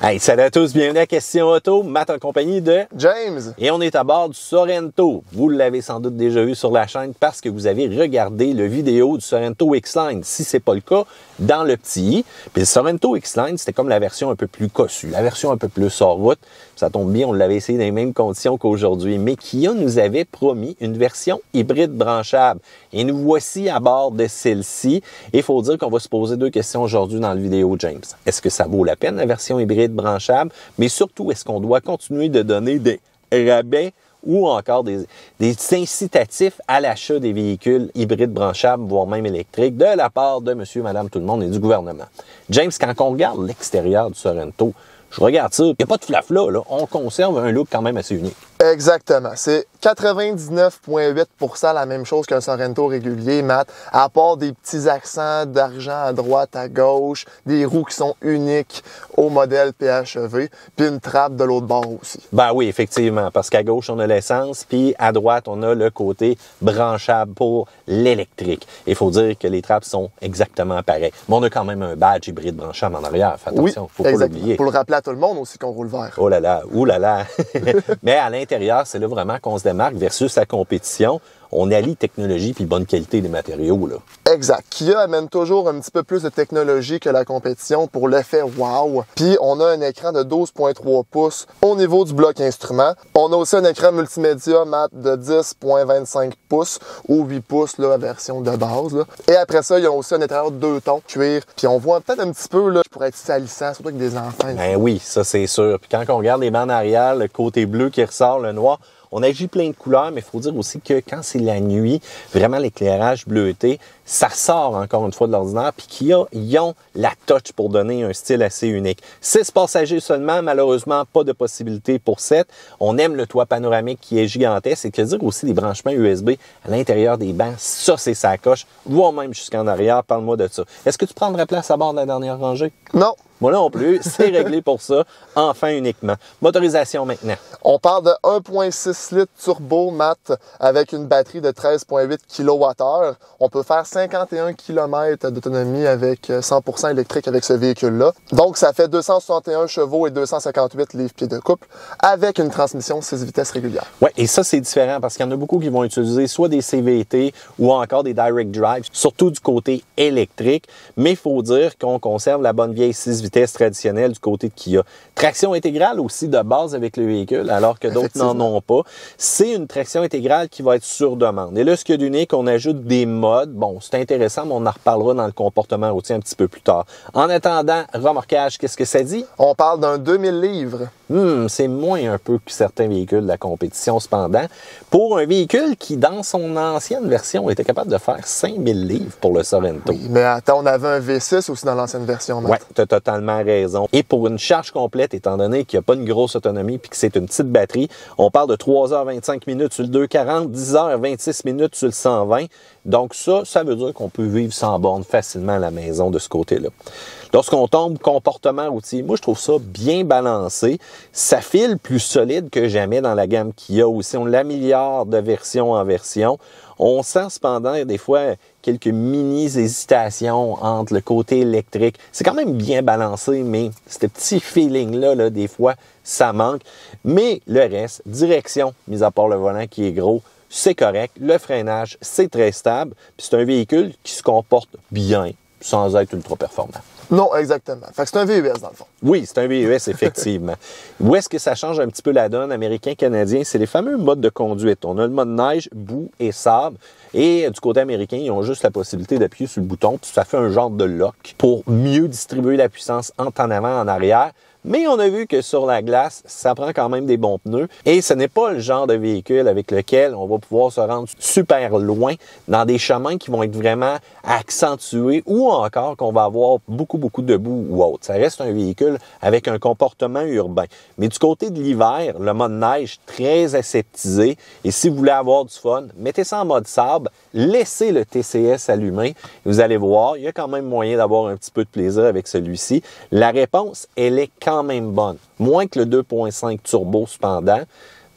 Hey, salut à tous, bienvenue à Question Auto, Matt en compagnie de James. Et on est à bord du Sorento. Vous l'avez sans doute déjà vu sur la chaîne parce que vous avez regardé le vidéo du Sorento X-Line. Si c'est pas le cas, dans le petit i. Puis le Sorento X-Line, c'était comme la version un peu plus cossue, la version un peu plus hors route. Ça tombe bien, on l'avait essayé dans les mêmes conditions qu'aujourd'hui. Mais Kia nous avait promis une version hybride branchable. Et nous voici à bord de celle-ci. Et il faut dire qu'on va se poser deux questions aujourd'hui dans la vidéo, James. Est-ce que ça vaut la peine, la version hybride branchable? Mais surtout, est-ce qu'on doit continuer de donner des rabais ou encore des incitatifs à l'achat des véhicules hybrides branchables, voire même électriques, de la part de monsieur, madame, tout le monde et du gouvernement? James, quand on regarde l'extérieur du Sorento, je regarde ça, il n'y a pas de flafla, là. On conserve un look quand même assez unique. Exactement. C'est 99,8% la même chose qu'un Sorento régulier, Matt, à part des petits accents d'argent à droite, à gauche, des roues qui sont uniques au modèle PHEV, puis une trappe de l'autre bord aussi. Ben oui, effectivement, parce qu'à gauche, on a l'essence, puis à droite, on a le côté branchable pour l'électrique. Il faut dire que les trappes sont exactement pareilles. Mais on a quand même un badge hybride branchable en arrière. Fais attention, faut pas l'oublier. Pour le rappeler à tout le monde aussi qu'on roule vert. Oh là là, oulala. Mais à l'intérieur, c'est là vraiment qu'on se démarque versus la compétition. On allie technologie puis bonne qualité des matériaux, là. Exact. Kia amène toujours un petit peu plus de technologie que la compétition pour l'effet wow. Puis on a un écran de 12,3 pouces au niveau du bloc instrument. On a aussi un écran multimédia mat de 10,25 pouces ou 8 pouces, là, la version de base, là. Et après ça, il y a aussi un intérieur de 2 tons cuir. Puis on voit peut-être un petit peu là, qui pourrait être salissant, surtout avec des enfants. Ben oui, ça c'est sûr. Puis quand on regarde les bandes arrière, le côté bleu qui ressort, le noir, on agit plein de couleurs, mais il faut dire aussi que quand c'est la nuit, vraiment l'éclairage bleuté, ça sort encore une fois de l'ordinaire, puis qu'ils ont la touch pour donner un style assez unique. 6 passagers seulement, malheureusement, pas de possibilité pour 7. On aime le toit panoramique qui est gigantesque, et que dire aussi les branchements USB à l'intérieur des bancs, ça c'est sa coche, voire même jusqu'en arrière, parle-moi de ça. Est-ce que tu prendrais place à bord de la dernière rangée? Non. Moi non plus, c'est réglé pour ça, enfin uniquement. Motorisation maintenant. On parle de 1,6 litres turbo mat avec une batterie de 13,8 kWh. On peut faire 51 km d'autonomie avec 100% électrique avec ce véhicule-là. Donc, ça fait 261 chevaux et 258 livres-pieds de couple avec une transmission 6 vitesses régulière. Oui, et ça, c'est différent parce qu'il y en a beaucoup qui vont utiliser soit des CVT ou encore des direct drive, surtout du côté électrique. Mais il faut dire qu'on conserve la bonne vieille 6 vitesses traditionnelle du côté de Kia. Traction intégrale aussi de base avec le véhicule, alors que d'autres n'en ont pas. C'est une traction intégrale qui va être sur demande. Et là, ce qu'il y a d'unique, on ajoute des modes. Bon, c'est intéressant, mais on en reparlera dans le comportement routier un petit peu plus tard. En attendant, remorquage, qu'est-ce que ça dit? On parle d'un 2000 livres. C'est moins un peu que certains véhicules de la compétition, cependant. Pour un véhicule qui, dans son ancienne version, était capable de faire 5000 livres pour le Sorento. Oui, mais attends, on avait un V6 aussi dans l'ancienne version. Oui, tu as totalement raison. Et pour une charge complète, étant donné qu'il n'y a pas une grosse autonomie puis que c'est une petite batterie, on parle de 3h25 minutes sur le 240, 10h26 minutes sur le 120. Donc ça veut dire qu'on peut vivre sans borne facilement à la maison de ce côté-là. Lorsqu'on tombe comportement routier, moi je trouve ça bien balancé. Ça file plus solide que jamais dans la gamme Kia aussi. On l'améliore de version en version. On sent cependant des fois quelques mini-hésitations entre le côté électrique. C'est quand même bien balancé, mais ce petit feeling-là, là, des fois, ça manque. Mais le reste, direction, mis à part le volant qui est gros, c'est correct. Le freinage, c'est très stable. Puis c'est un véhicule qui se comporte bien, sans être ultra performant. Non, exactement. Fait que c'est un VUS dans le fond. Oui, c'est un VUS, effectivement. Où est-ce que ça change un petit peu la donne américain-canadien? C'est les fameux modes de conduite. On a le mode neige, boue et sable. Et du côté américain, ils ont juste la possibilité d'appuyer sur le bouton. Puis ça fait un genre de lock pour mieux distribuer la puissance en avant, en arrière. Mais on a vu que sur la glace, ça prend quand même des bons pneus. Et ce n'est pas le genre de véhicule avec lequel on va pouvoir se rendre super loin dans des chemins qui vont être vraiment accentués ou encore qu'on va avoir beaucoup de boue ou autre. Ça reste un véhicule avec un comportement urbain. Mais du côté de l'hiver, le mode neige, très aseptisé. Et si vous voulez avoir du fun, mettez ça en mode sable, laissez le TCS allumé. Vous allez voir, il y a quand même moyen d'avoir un petit peu de plaisir avec celui-ci. La réponse, elle est quand même bonne. Moins que le 2.5 turbo cependant,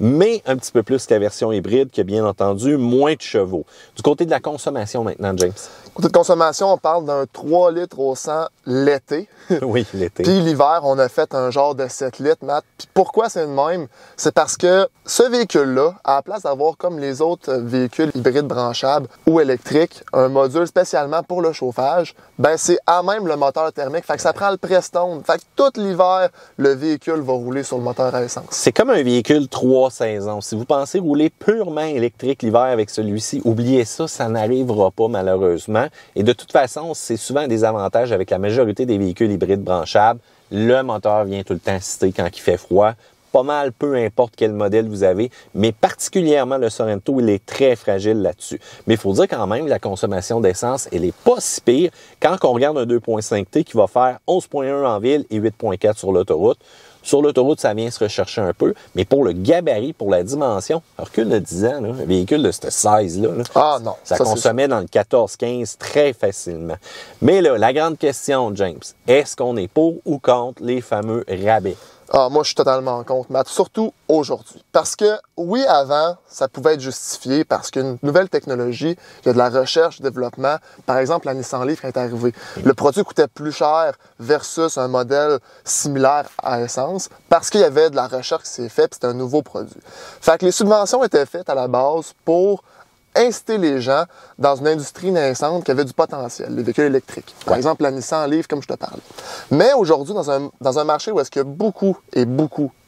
mais un petit peu plus que la version hybride qui a bien entendu moins de chevaux. Du côté de la consommation maintenant, James. Côté de consommation, on parle d'un 3 litres au 100 l'été. Oui, l'été. Puis l'hiver, on a fait un genre de 7 litres, Matt. Puis pourquoi c'est le même? C'est parce que ce véhicule-là, à la place d'avoir comme les autres véhicules hybrides branchables ou électriques, un module spécialement pour le chauffage, ben c'est à même le moteur thermique. Fait que ça prend le Prestone. Fait que tout l'hiver, le véhicule va rouler sur le moteur à essence. C'est comme un véhicule 3 saisons. Si vous pensez rouler purement électrique l'hiver avec celui-ci, oubliez ça, ça n'arrivera pas malheureusement. Et de toute façon, c'est souvent un désavantage avec la majorité des véhicules hybrides branchables. Le moteur vient tout le temps citer quand il fait froid. Pas mal, peu importe quel modèle vous avez, mais particulièrement le Sorento, il est très fragile là-dessus. Mais il faut dire quand même que la consommation d'essence, elle est pas si pire quand on regarde un 2.5T qui va faire 11.1 en ville et 8.4 sur l'autoroute. Sur l'autoroute, ça vient se rechercher un peu, mais pour le gabarit, pour la dimension, un recul de 10 ans, là, un véhicule de cette size-là, ah non, ça consommait dans le 14-15 très facilement. Mais là, la grande question, James, est-ce qu'on est pour ou contre les fameux rabais? Ah, moi, je suis totalement contre, Matt, surtout aujourd'hui. Parce que, oui, avant, ça pouvait être justifié parce qu'une nouvelle technologie, il y a de la recherche, du développement. Par exemple, la Nissan Leaf est arrivée. Le produit coûtait plus cher versus un modèle similaire à essence parce qu'il y avait de la recherche qui s'est faite et c'était un nouveau produit. Fait que les subventions étaient faites à la base pour inciter les gens dans une industrie naissante qui avait du potentiel, les véhicules électriques. Par exemple, la Nissan Leaf, comme je te parle. Mais aujourd'hui, dans un marché où est-ce qu'il y a beaucoup,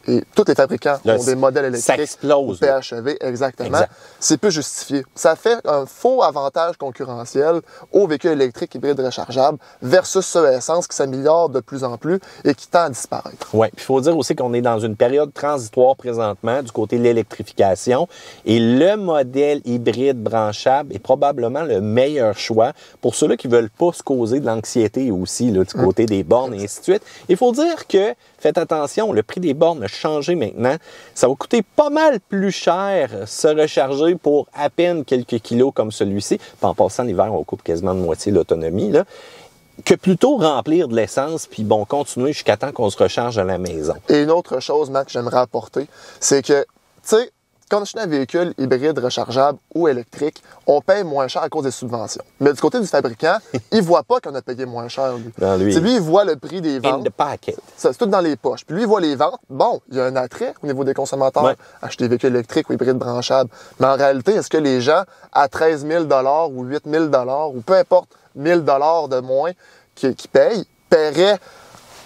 et tous les fabricants ont des modèles électriques. Ça explose. PHEV, exactement. C'est peu justifié. Ça fait un faux avantage concurrentiel aux véhicules électriques hybrides rechargeables versus ceux à essence qui s'améliorent de plus en plus et qui tend à disparaître. Oui, puis il faut dire aussi qu'on est dans une période transitoire présentement du côté de l'électrification et le modèle hybride branchable est probablement le meilleur choix pour ceux-là qui veulent pas se causer de l'anxiété aussi là, du côté des bornes et ainsi de suite. Il faut dire que, faites attention, le prix des bornes a changé maintenant. Ça va coûter pas mal plus cher se recharger pour à peine quelques kilos comme celui-ci. Puis en passant l'hiver, on coupe quasiment de moitié l'autonomie, là, que plutôt remplir de l'essence puis bon, continuer jusqu'à temps qu'on se recharge à la maison. Et une autre chose, Matt, que j'aimerais apporter, c'est que, tu sais, quand on achète un véhicule hybride, rechargeable ou électrique, on paye moins cher à cause des subventions. Mais du côté du fabricant, il ne voit pas qu'on a payé moins cher. Lui, il voit le prix des ventes. In the pocket. C'est tout dans les poches. Puis lui, il voit les ventes. Bon, il y a un attrait au niveau des consommateurs à acheter des véhicules électriques ou hybrides branchables. Mais en réalité, est-ce que les gens, à 13 000 ou 8 000 ou peu importe, 1 000 de moins qui payent, paieraient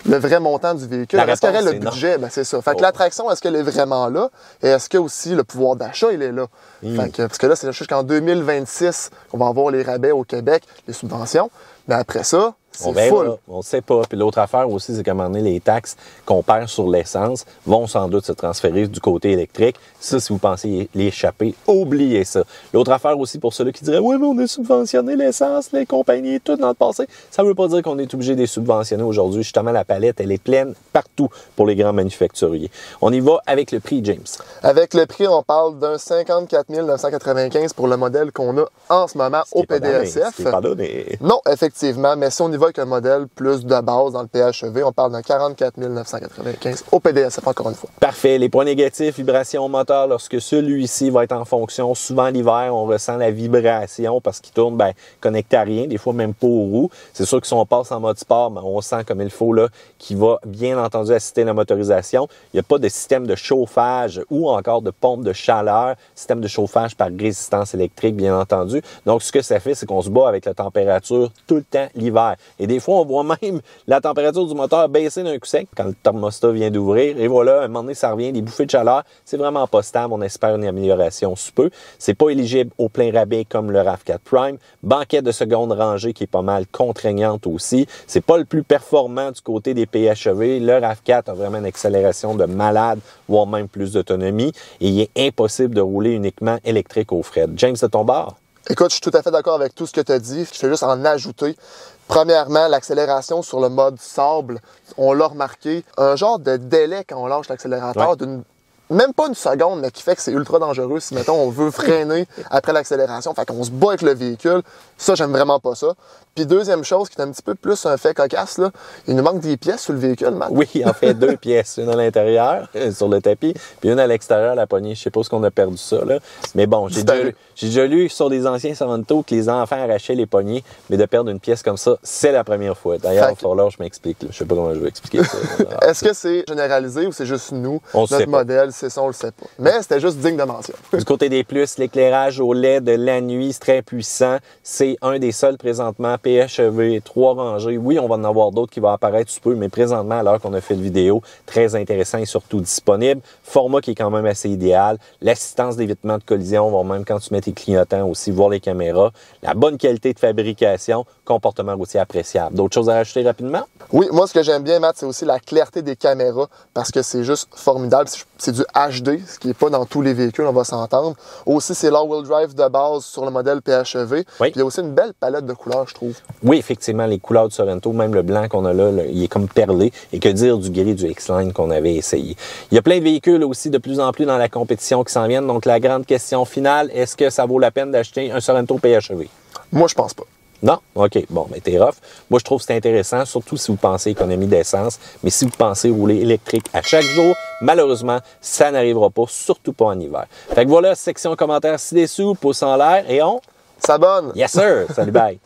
le vrai montant du véhicule? Est-ce qu'il y aurait le budget? Ben, c'est ça. Fait que l'attraction, est-ce qu'elle est vraiment là? Et est-ce que aussi le pouvoir d'achat, il est là? Fait que, parce que là, c'est jusqu'en 2026 qu'on va avoir les rabais au Québec, les subventions. Mais après ça, c'est full. On ne sait pas. Puis l'autre affaire aussi, c'est qu'à un moment donné, les taxes qu'on perd sur l'essence vont sans doute se transférer du côté électrique. Ça, si vous pensez l'échapper, oubliez ça. L'autre affaire aussi, pour ceux qui diraient « Oui, mais on a subventionné l'essence, les compagnies, tout dans le passé », ça ne veut pas dire qu'on est obligé de les subventionner aujourd'hui. Justement, la palette, elle est pleine partout pour les grands manufacturiers. On y va avec le prix, James. Avec le prix, on parle d'un 54 995 pour le modèle qu'on a en ce moment au PDSF. C'est pas donné. Non, effectivement, mais si on y va avec un modèle plus de base dans le PHEV, on parle d'un 44 995 au PDSF, encore une fois. Parfait. Les points négatifs, vibration moteur, lorsque celui-ci va être en fonction, souvent l'hiver, on ressent la vibration parce qu'il tourne connecté à rien, des fois même pas aux roues. C'est sûr que si on passe en mode sport, on sent comme il faut là, qu'il va bien entendu assister la motorisation. Il n'y a pas de système de chauffage ou encore de pompe de chaleur, système de chauffage par résistance électrique, bien entendu. Donc, ce que ça fait, c'est qu'on se bat avec la température tout le temps l'hiver. Et des fois, on voit même la température du moteur baisser d'un coup sec quand le thermostat vient d'ouvrir. Et voilà, à un moment donné, ça revient, des bouffées de chaleur. C'est vraiment pas stable. On espère une amélioration sous peu. C'est pas éligible au plein rabais comme le RAV4 Prime. Banquette de seconde rangée qui est pas mal contraignante aussi. C'est pas le plus performant du côté des PHEV. Le RAV4 a vraiment une accélération de malade, voire même plus d'autonomie. Et il est impossible de rouler uniquement électrique au fret. James, de ton bord? Écoute, je suis tout à fait d'accord avec tout ce que tu as dit. Je fais juste en ajouter. Premièrement, l'accélération sur le mode sable, on l'a remarqué. Un genre de délai quand on lâche l'accélérateur d'une même pas une seconde, mais qui fait que c'est ultra dangereux si, mettons, on veut freiner après l'accélération. Fait qu'on se bat avec le véhicule. Ça, j'aime vraiment pas ça. Puis deuxième chose, qui est un petit peu plus un fait cocasse, là, il nous manque des pièces sur le véhicule, Matt. Oui, en fait, 2 pièces. Une à l'intérieur, sur le tapis, puis une à l'extérieur, à la poignée. Je sais pas ce qu'on a perdu ça, là. Mais bon, j'ai déjà lu sur des anciens Sorento que les enfants arrachaient les poignées, mais de perdre une pièce comme ça, c'est la première fois. D'ailleurs, il faut là, je m'explique. Je sais pas comment je vais expliquer ça. Est-ce que c'est généralisé ou c'est juste nous, On notre modèle, c'est ça, on le sait pas. Mais c'était juste digne de mention. Du côté des plus, l'éclairage au LED de la nuit, c'est très puissant. C'est un des seuls présentement PHEV, 3 rangées. Oui, on va en avoir d'autres qui vont apparaître sous peu, mais présentement, à l'heure qu'on a fait de vidéo, très intéressant et surtout disponible. Format qui est quand même assez idéal. L'assistance d'évitement de collision, voire même quand tu mets tes clignotants aussi, voir les caméras. La bonne qualité de fabrication, comportement routier appréciable. D'autres choses à rajouter rapidement? Oui, moi, ce que j'aime bien, Matt, c'est aussi la clarté des caméras parce que c'est juste formidable. C'est du HD, ce qui n'est pas dans tous les véhicules, on va s'entendre. Aussi, c'est l'all-wheel drive de base sur le modèle PHEV. Oui. Puis il y a aussi une belle palette de couleurs, je trouve. Oui, effectivement, les couleurs de Sorento, même le blanc qu'on a là, il est comme perlé. Et que dire du gris du X-Line qu'on avait essayé. Il y a plein de véhicules aussi de plus en plus dans la compétition qui s'en viennent. Donc, la grande question finale, est-ce que ça vaut la peine d'acheter un Sorento PHEV? Moi, je pense pas. Non? OK. Bon, ben t'es rough. Moi, je trouve que c'est intéressant, surtout si vous pensez économie d'essence. Mais si vous pensez rouler électrique à chaque jour, malheureusement, ça n'arrivera pas, surtout pas en hiver. Fait que voilà, section commentaires ci-dessous, pouce en l'air et on Ça bonne! Yes sir! Salut, bye!